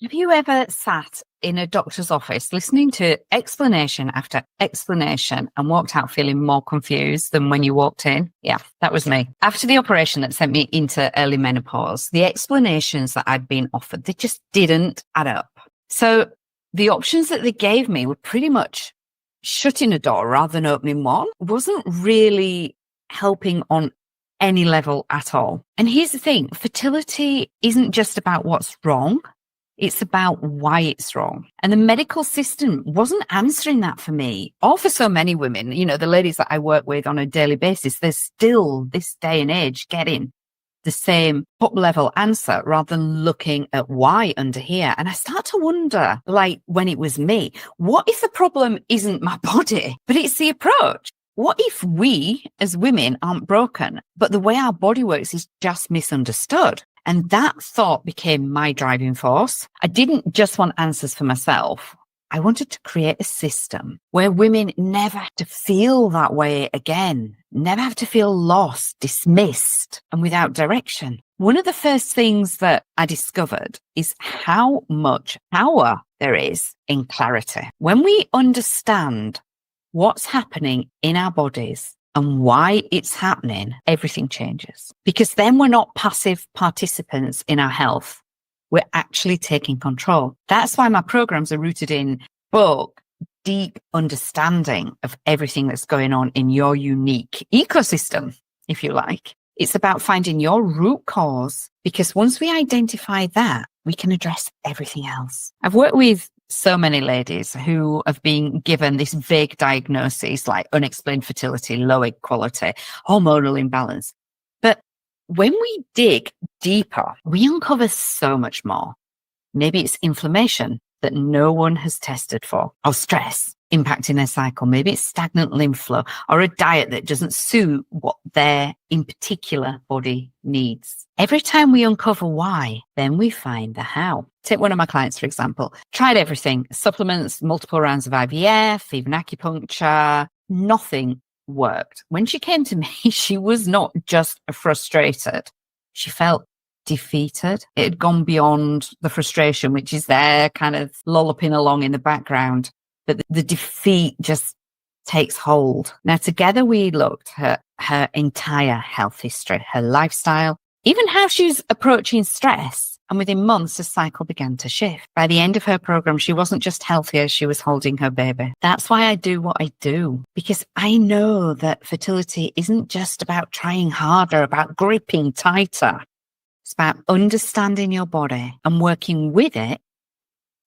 Have you ever sat in a doctor's office listening to explanation after explanation and walked out feeling more confused than when you walked in? Yeah, that was me. After the operation that sent me into early menopause, the explanations that I'd been offered, they just didn't add up. So the options that they gave me were pretty much shutting a door rather than opening one. It wasn't really helping on any level at all. And here's the thing, fertility isn't just about what's wrong. It's about why it's wrong. And the medical system wasn't answering that for me or for so many women. You know, the ladies that I work with on a daily basis, they're still this day and age getting the same top level answer rather than looking at why under here. And I start to wonder, like when it was me, what if the problem isn't my body, but it's the approach? What if we as women aren't broken, but the way our body works is just misunderstood? And that thought became my driving force. I didn't just want answers for myself. I wanted to create a system where women never have to feel that way again, never have to feel lost, dismissed, and without direction. One of the first things that I discovered is how much power there is in clarity. When we understand what's happening in our bodies and why it's happening, everything changes. Because then we're not passive participants in our health. We're actually taking control. That's why my programs are rooted in both deep understanding of everything that's going on in your unique ecosystem, if you like. It's about finding your root cause, because once we identify that, we can address everything else. I've worked with so many ladies who have been given this vague diagnosis like unexplained fertility, low egg quality, hormonal imbalance. But when we dig deeper, we uncover so much more. Maybe it's inflammation that no one has tested for, or stress impacting their cycle. Maybe it's stagnant lymph flow, or a diet that doesn't suit what their in particular body needs. Every time we uncover why, then we find the how. Take one of my clients, for example, tried everything, supplements, multiple rounds of IVF, even acupuncture, nothing worked. When she came to me, she was not just frustrated. She felt defeated. It had gone beyond the frustration, which is there kind of lolloping along in the background. But the defeat just takes hold. Now, together we looked at her entire health history, her lifestyle, even how she's approaching stress. And within months, the cycle began to shift. By the end of her program, she wasn't just healthier, she was holding her baby. That's why I do what I do, because I know that fertility isn't just about trying harder, about gripping tighter. It's about understanding your body and working with it,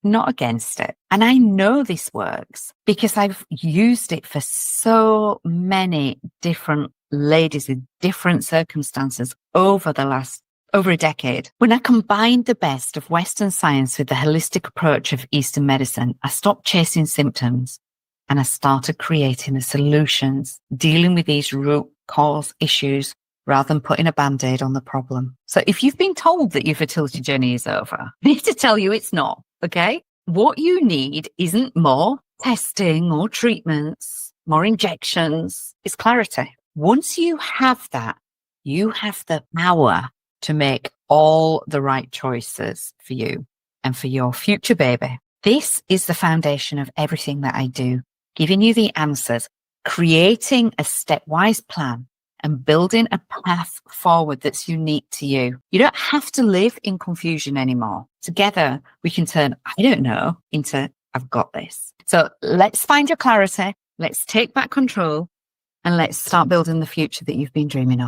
not against it. And I know this works because I've used it for so many different ladies in different circumstances over a decade. When I combined the best of Western science with the holistic approach of Eastern medicine, I stopped chasing symptoms and I started creating the solutions, dealing with these root cause issues rather than putting a band-aid on the problem. So if you've been told that your fertility journey is over, I need to tell you it's not, okay? What you need isn't more testing or treatments, more injections. It's clarity. Once you have that, you have the power to make all the right choices for you and for your future baby. This is the foundation of everything that I do, giving you the answers, creating a stepwise plan, and building a path forward that's unique to you. You don't have to live in confusion anymore. Together, we can turn, I don't know, into I've got this. So let's find your clarity. Let's take back control and let's start building the future that you've been dreaming of.